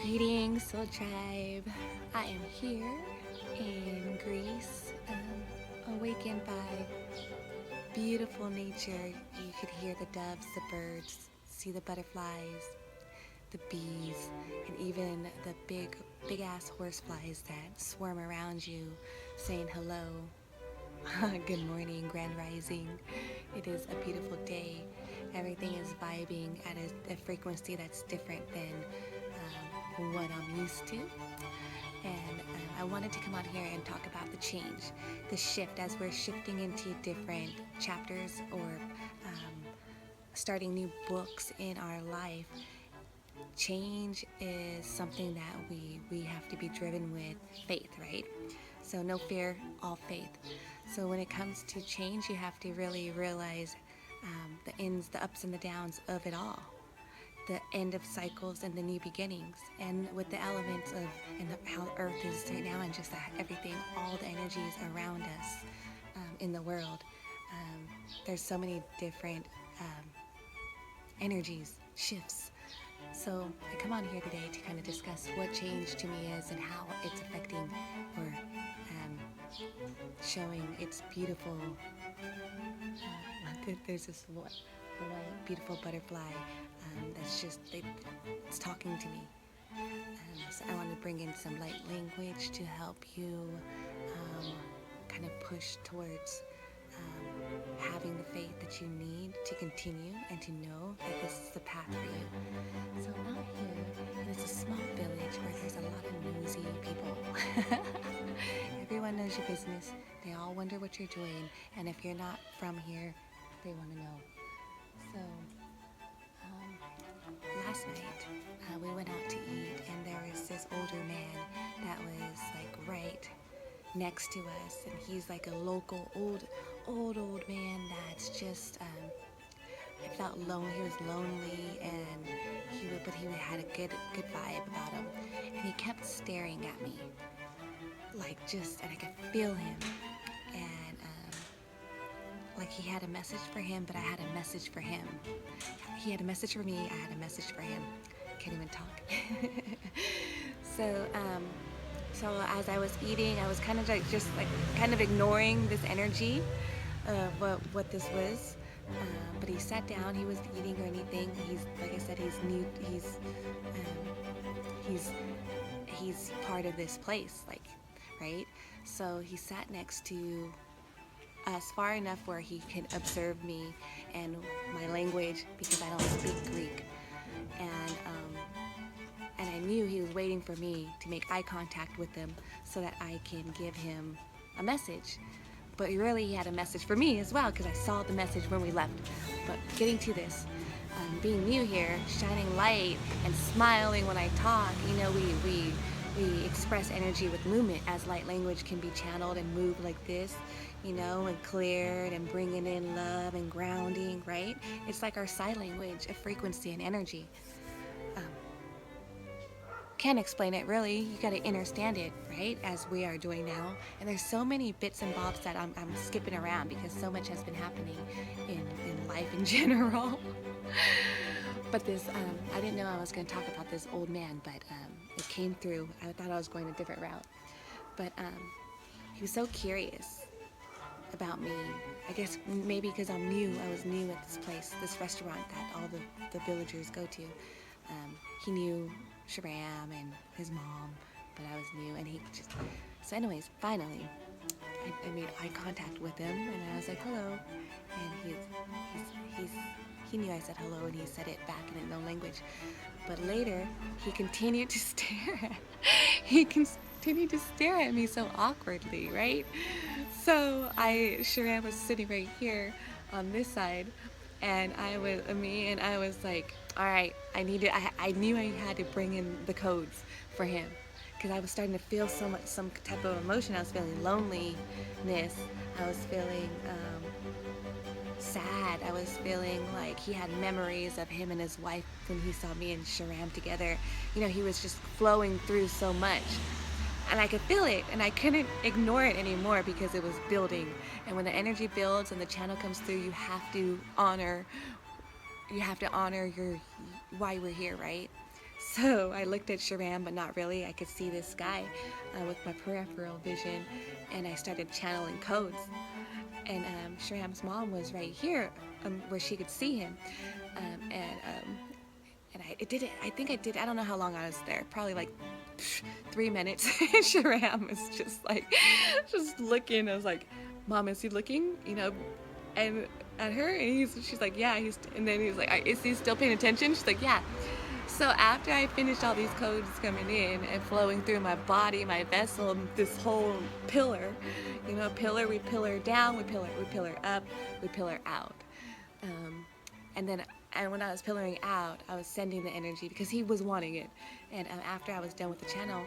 Greetings, Soul Tribe. I am here in Greece, awakened by beautiful nature. You could hear the doves, the birds, see the butterflies, the bees, and even the big ass horseflies that swarm around you saying hello. Good morning, grand rising. It is a beautiful day. Everything is vibing at a frequency that's different than what I'm used to. And I wanted to come on here and talk about the change, the shift as we're shifting into different chapters or starting new books in our life. Change is something that we have to be driven with faith, right? So no fear, all faith. So when it comes to change, you have to really realize the ins, the ups and the downs of it all. The end of cycles and the new beginnings, and with the elements of and how Earth is right now, and just everything, all the energies around us in the world. There's so many different energies, shifts. So I come on here today to kind of discuss what change to me is and how it's affecting or showing its beautiful. There's this white, beautiful butterfly that's just it's talking to me. So I want to bring in some light language to help you kind of push towards having the faith that you need to continue and to know that this is the path for you. So I'm out here, and it's a small village where there's a lot of nosy people. Everyone knows your business. They all wonder what you're doing, and if you're not from here, they want to know. So last night we went out to eat, and there was this older man that was like right next to us, and he's like a local old man that's just I felt lonely. He was lonely, and but he had a good vibe about him, and he kept staring at me like and I could feel him, and like he had a message for him, but I had a message for him. He had a message for me, I had a message for him. Can't even talk. So as I was eating, I was kind of kind of ignoring this energy of what this was. But he sat down, he wasn't eating or anything. He's, like I said, he's new, he's part of this place, like, right? So he sat next to us far enough where he can observe me and my language, because I don't speak Greek, and I knew he was waiting for me to make eye contact with him so that I can give him a message. But really, he had a message for me as well, because I saw the message when we left. But getting to this, being new here, shining light and smiling when I talk, we express energy with movement, as light language can be channeled and moved like this, and cleared and bringing in love and grounding, right? It's like our sign language, a frequency and energy. Can't explain it really, you got to understand it, right, as we are doing now. And there's so many bits and bobs that I'm skipping around because so much has been happening in life in general. But this, I didn't know I was going to talk about this old man, but it came through. I thought I was going a different route. But he was so curious about me. I guess maybe because I'm new, I was new at this place, this restaurant that all the villagers go to. He knew Sharam and his mom, but I was new, and so anyways, finally, I made eye contact with him, and I was like, hello, and he knew I said hello, and he said it back in his own language, but later, he continued to stare at me so awkwardly, right? So Sharam was sitting right here on this side, and I was like, all right, I knew I had to bring in the codes for him, because I was starting to feel some type of emotion. I was feeling loneliness. I was feeling sad. I was feeling like he had memories of him and his wife when he saw me and Sharam together. He was just flowing through so much. And I could feel it, and I couldn't ignore it anymore because it was building. And when the energy builds and the channel comes through, you have to honor your why we're here, right? So I looked at Sharam, but not really. I could see this guy with my peripheral vision, and I started channeling codes. And Sharam's mom was right here, where she could see him, and I did it. I think I did. I don't know how long I was there. Probably like 3 minutes. Sharam was just like, just looking. I was like, "Mom, is he looking?" You know, and at her, and she's like, "Yeah." And then he was like, "Is he still paying attention?" She's like, "Yeah." So after I finished all these codes coming in and flowing through my body, my vessel, this whole pillar, you know, pillar, we pillar down, we pillar up, we pillar out. And when I was pillaring out, I was sending the energy because he was wanting it. And after I was done with the channel,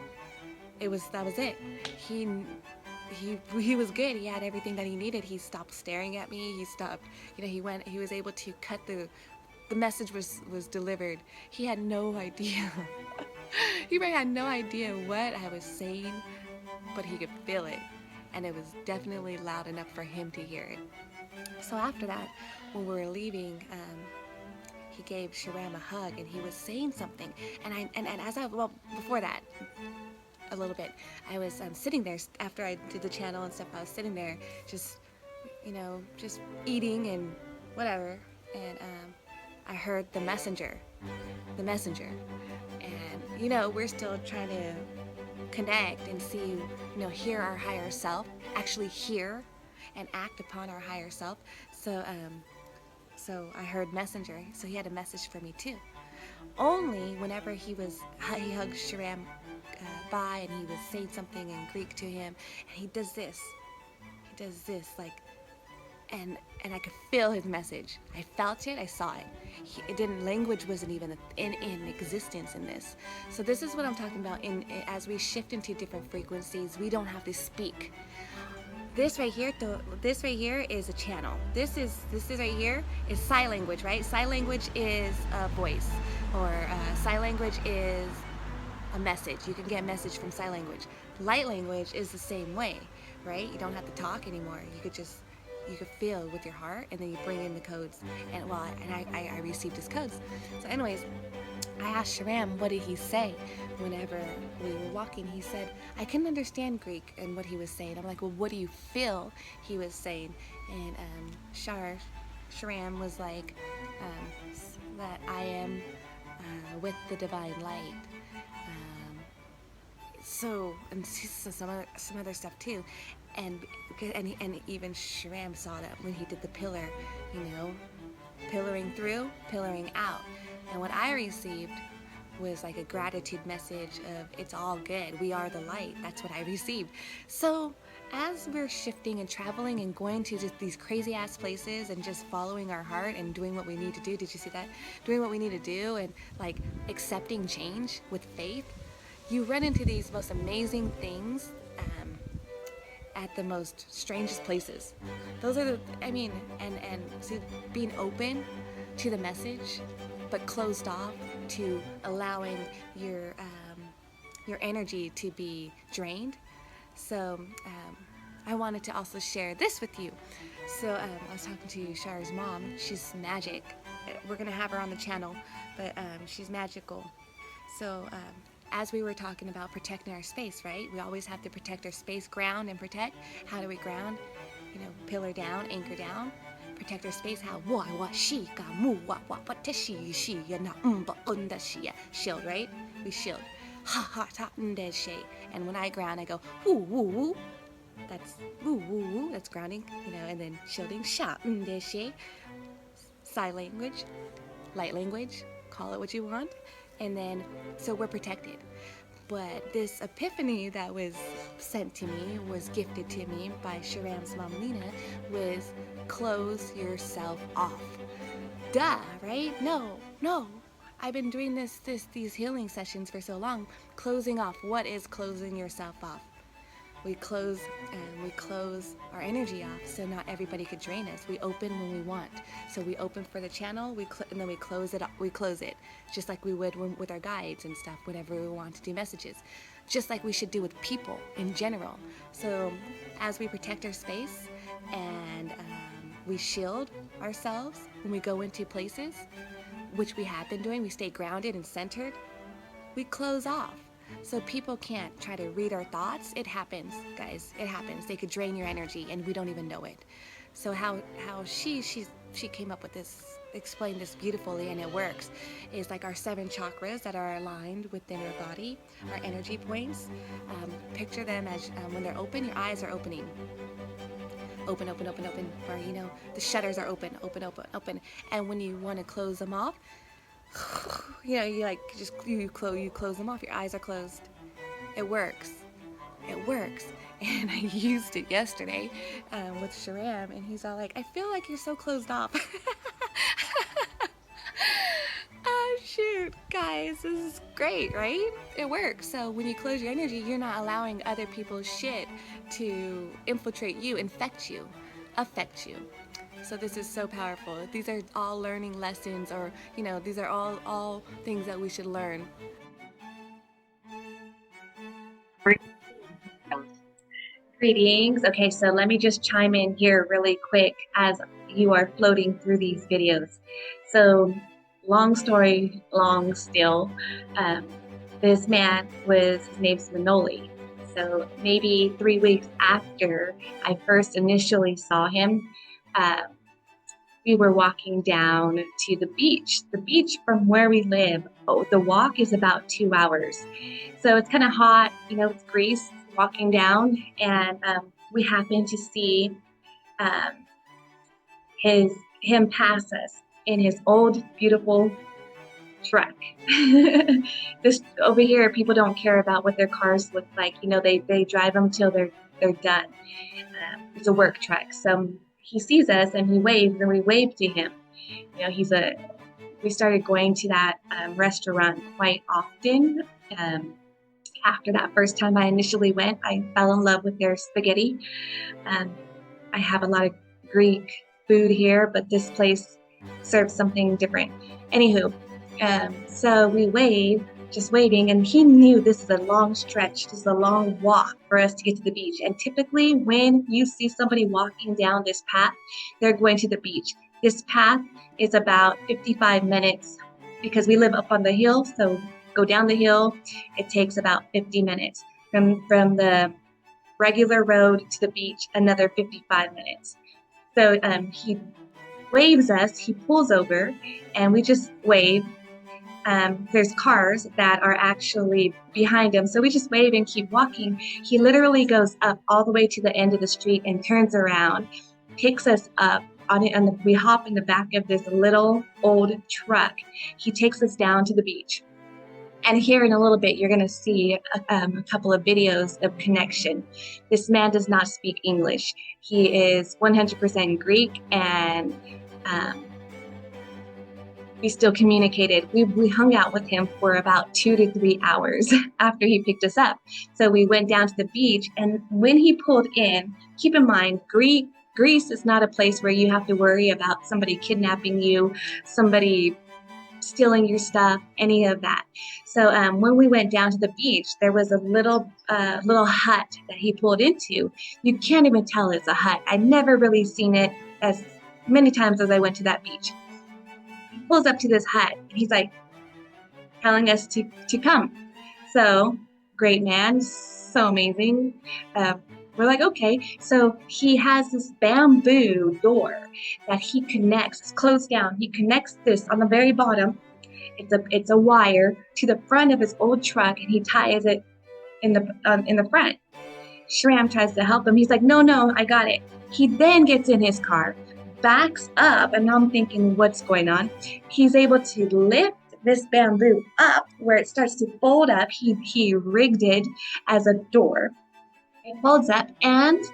that was it. He was good. He had everything that he needed. He stopped staring at me. He stopped, you know, he was able to cut the message was delivered. He had no idea. He really had no idea what I was saying, but he could feel it. And it was definitely loud enough for him to hear it. So after that, when we were leaving, he gave Sharam a hug, and he was saying something. Before that, a little bit, I was sitting there after I did the channel and stuff. I was sitting there, just, you know, just eating and whatever, and I heard the messenger, and you know, we're still trying to connect and see, you know, hear our higher self, actually hear and act upon our higher self. So I heard messenger, so he had a message for me too. Only whenever he hugged Sharam by, and he was saying something in Greek to him, and he does this like, and I could feel his message. I felt it, I saw it. Language wasn't even in existence in this. So this is what I'm talking about. As we shift into different frequencies, we don't have to speak. This right here is a channel. This is right here is sign language, right? Sign language is a voice, or sign language is a message. You can get a message from sign language. Light language is the same way, right? You don't have to talk anymore. You could feel with your heart, and then you bring in the codes. And I received his codes. So anyways, I asked Sharam, what did he say whenever we were walking? He said, I couldn't understand Greek and what he was saying. I'm like, well, what do you feel he was saying? And Sharam was like, that I am with the divine light. And some other stuff too. And even Sharam saw that when he did the pillar, you know, pillaring through, pillaring out. And what I received was like a gratitude message of, it's all good, we are the light. That's what I received. So as we're shifting and traveling and going to just these crazy ass places and just following our heart and doing what we need to do, did you see that? Doing what we need to do and like accepting change with faith, you run into these most amazing things at the most strangest places. Those are see, being open to the message, but closed off to allowing your energy to be drained. So I wanted to also share this with you. So I was talking to Shar's mom. She's magic. We're gonna have her on the channel, but she's magical. So as we were talking about protecting our space, right? We always have to protect our space, ground and protect. How do we ground? You know, pillar down, anchor down. Protect our space. How? Shield, right? We shield. And when I ground, I go woo woo woo. That's woo woo woo. That's grounding, you know. And then shielding. Sign language, light language. Call it what you want. And then, so we're protected. But this epiphany that was sent to me, was gifted to me by Sharam's mom, Lena, was close yourself off. Duh, right? No. I've been doing these healing sessions for so long. Closing off. What is closing yourself off? We close our energy off, so not everybody could drain us. We open when we want. So we open for the channel, and then we close it. We close it, just like we would with our guides and stuff, whenever we want to do messages. Just like we should do with people in general. So as we protect our space and we shield ourselves when we go into places, which we have been doing, we stay grounded and centered. we close off. So people can't try to read our thoughts. It happens, guys. It happens. They could drain your energy and we don't even know it. So how she came up with this, explained this beautifully, and it works, is like our 7 chakras that are aligned within our body, our energy points. Picture them as when they're open, your eyes are opening. Open, open, open, open. Or, you know, the shutters are open, open, open, open. And when you want to close them off, you know, you like just you close them off. Your eyes are closed. It works. It works. And I used it yesterday with Sharam, and he's all like, "I feel like you're so closed off." Oh shoot, guys, this is great, right? It works. So when you close your energy, you're not allowing other people's shit to infiltrate you, infect you, affect you. So this is so powerful. These are all learning lessons, or, you know, these are all things that we should learn. Greetings. Okay, so let me just chime in here really quick as you are floating through these videos. So long story long still, this man his name's Manoli. So maybe 3 weeks after I first initially saw him, we were walking down to the beach. The beach from where we live, the walk is about 2 hours. So it's kind of hot, you know, it's Greece, walking down, and we happened to see him pass us in his old, beautiful truck. This over here, people don't care about what their cars look like. You know, they drive them till they're done. It's a work truck. So he sees us and he waves, and we wave to him. You know, we started going to that restaurant quite often. After that first time I initially went, I fell in love with their spaghetti. I have a lot of Greek food here, but this place serves something different. Anywho, so we just waving, and he knew this is a long stretch, this is a long walk for us to get to the beach. And typically when you see somebody walking down this path, they're going to the beach. This path is about 55 minutes because we live up on the hill, so go down the hill, it takes about 50 minutes. From the regular road to the beach, another 55 minutes. So he waves us, he pulls over, and we just wave. There's cars that are actually behind him, so we just wave and keep walking. He literally goes up all the way to the end of the street and turns around, picks us up, and we hop in the back of this little old truck. He takes us down to the beach. And here in a little bit, you're going to see a couple of videos of connection. This man does not speak English. He is 100% Greek, and we still communicated. We hung out with him for about 2 to 3 hours after he picked us up. So we went down to the beach, and when he pulled in, keep in mind, Greece is not a place where you have to worry about somebody kidnapping you, somebody stealing your stuff, any of that. So when we went down to the beach, there was a little hut that he pulled into. You can't even tell it's a hut. I'd never really seen it as many times as I went to that beach. He pulls up to this hut, and he's like telling us to come. So great man, so amazing. We're like, okay. So he has this bamboo door that he connects, it's closed down. He connects this on the very bottom. It's a wire to the front of his old truck, and he ties it in the front. Shram tries to help him. He's like, no, I got it. He then gets in his car, backs up, and I'm thinking, what's going on? He's able to lift this bamboo up where it starts to fold up. He rigged it as a door. It folds up, and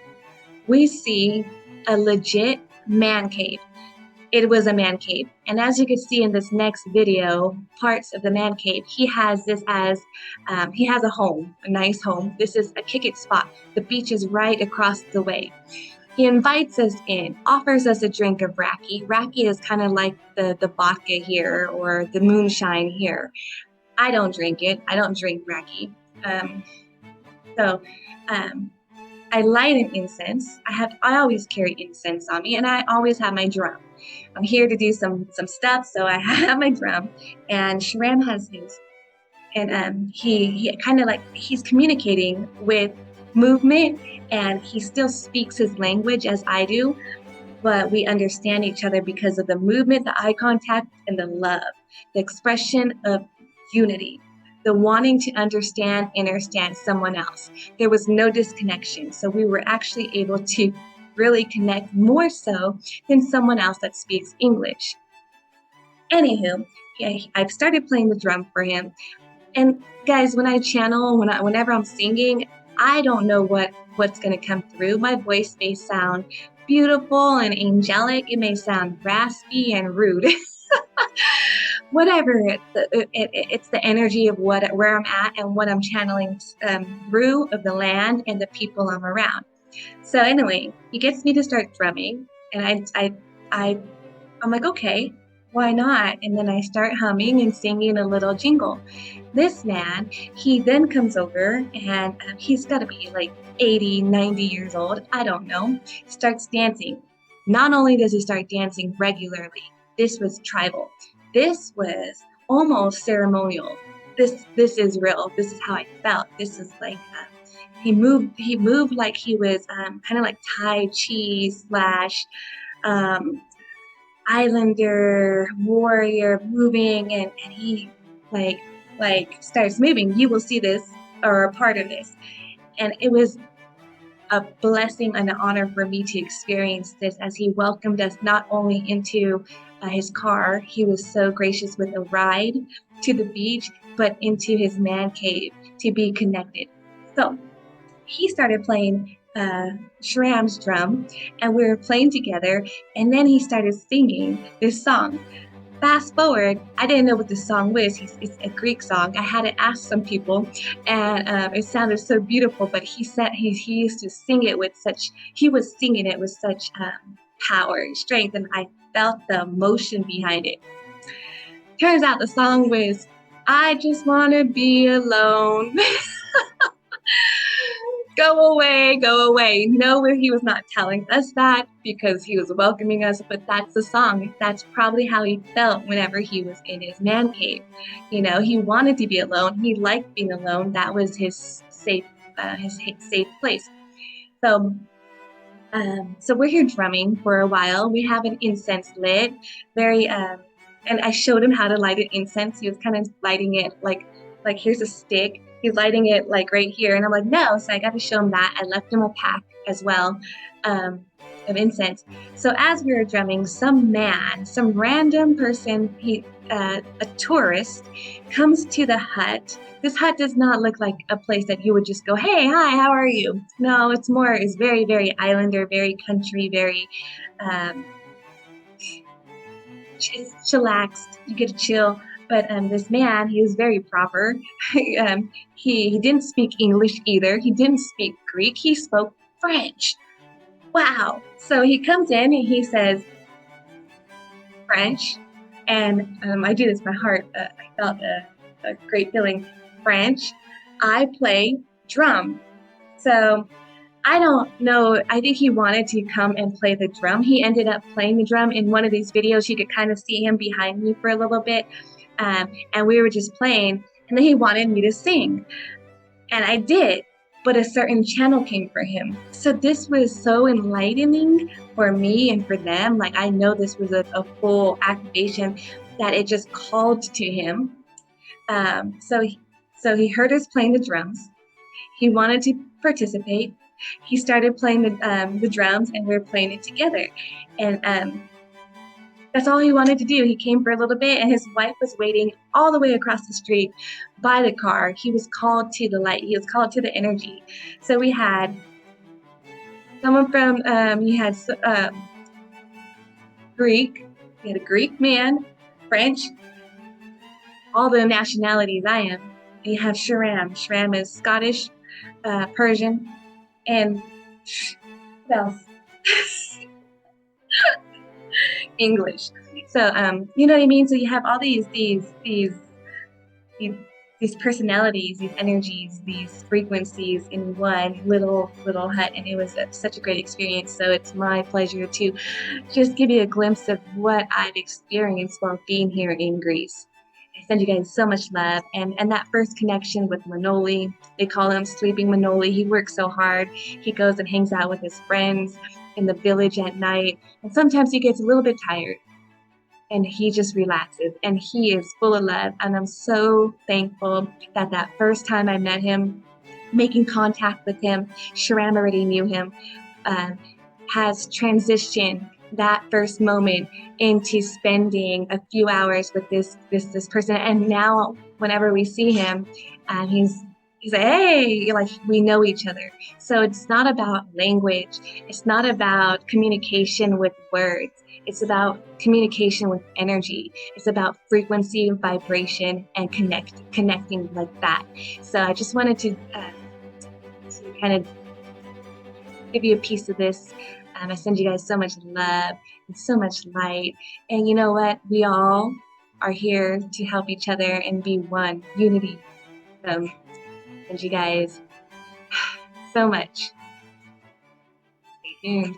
we see a legit man cave. It was a man cave. And as you can see in this next video, parts of the man cave, he has this as, he has a home, a nice home. This is a kick-it spot. The beach is right across the way. He invites us in, offers us a drink of raki. Raki is kind of like the vodka here, or the moonshine here. I don't drink it. I don't drink raki. I light an incense. I always carry incense on me, and I always have my drum. I'm here to do some stuff, so I have my drum, and Shram has his. and he kind of like he's communicating with movement, and he still speaks his language as I do, but we understand each other because of the movement, the eye contact, and the love, the expression of unity, the wanting to understand someone else. There was no disconnection. So we were actually able to really connect more so than someone else that speaks English. Anywho, I've started playing the drum for him. And guys, when I channel, whenever I'm singing, I don't know what's going to come through. My voice may sound beautiful and angelic. It may sound raspy and rude. Whatever, it's the energy of where I'm at and what I'm channeling through of the land and the people I'm around. So anyway, he gets me to start drumming, and I'm like, okay, why not? And then I start humming and singing a little jingle. This man, he then comes over, and he's got to be like 80, 90 years old. I don't know. Starts dancing. Not only does he start dancing regularly, this was tribal. This was almost ceremonial. This is real. This is how I felt. This is like he moved like he was kind of like Tai Chi / Islander warrior moving, and he like starts moving. You will see this or a part of this, and it was a blessing and an honor for me to experience this as he welcomed us not only into his car. He was so gracious with a ride to the beach, but into his man cave to be connected. So he started playing Shram's drum, and we were playing together, and then he started singing this song. Fast forward, I didn't know what the song was. It's a Greek song. I had to ask some people, and it sounded so beautiful. But he said he used to sing it with such. He was singing it with such power and strength, and I felt the emotion behind it. Turns out the song was "I Just Want to Be Alone." Go away, go away. No, he was not telling us that because he was welcoming us, but that's the song. That's probably how he felt whenever he was in his man cave. You know, he wanted to be alone. He liked being alone. That was his safe place. So we're here drumming for a while. We have an incense lit, and I showed him how to light an incense. He was kind of lighting it like here's a stick. He's lighting it like right here. And I'm like, no. So I got to show him that. I left him a pack as well of incense. So as we were drumming, some random person, a tourist, comes to the hut. This hut does not look like a place that you would just go, hey, hi, how are you? No, it's very, very islander, very country, very chillaxed. You get to chill. But this man, he was very proper. He didn't speak English either. He didn't speak Greek. He spoke French. Wow. So he comes in and he says, French. And I do this by heart. I felt a great feeling. French. I play drum. So I don't know. I think he wanted to come and play the drum. He ended up playing the drum in one of these videos. You could kind of see him behind me for a little bit. And we were just playing, and then he wanted me to sing. And I did, but a certain channel came for him. So this was so enlightening for me and for them. Like, I know this was a full activation that it just called to him. So he heard us playing the drums. He wanted to participate. He started playing the drums, and we were playing it together. And that's all he wanted to do. He came for a little bit, and his wife was waiting all the way across the street by the car. He was called to the light. He was called to the energy. So we had someone from, Greek. We had a Greek man, French, all the nationalities I am. And you have Shram. Shram is Scottish, Persian, and what else? English. So you know what I mean? So you have all these personalities, these energies, these frequencies in one little hut, and it was such a great experience. So it's my pleasure to just give you a glimpse of what I've experienced while being here in Greece. I send you guys so much love. And that first connection with Manoli, they call him Sleeping Manoli. He works so hard. He goes and hangs out with his friends in the village at night. And sometimes he gets a little bit tired and he just relaxes and he is full of love. And I'm so thankful that first time I met him, making contact with him, Sharam already knew him, has transitioned that first moment into spending a few hours with this person. And now whenever we see him, he's like, hey, like we know each other. So it's not about language. It's not about communication with words. It's about communication with energy. It's about frequency, vibration, and connecting like that. So I just wanted to kind of give you a piece of this. I send you guys so much love and so much light. And you know what? We all are here to help each other and be one, unity. So send you guys so much. Stay tuned.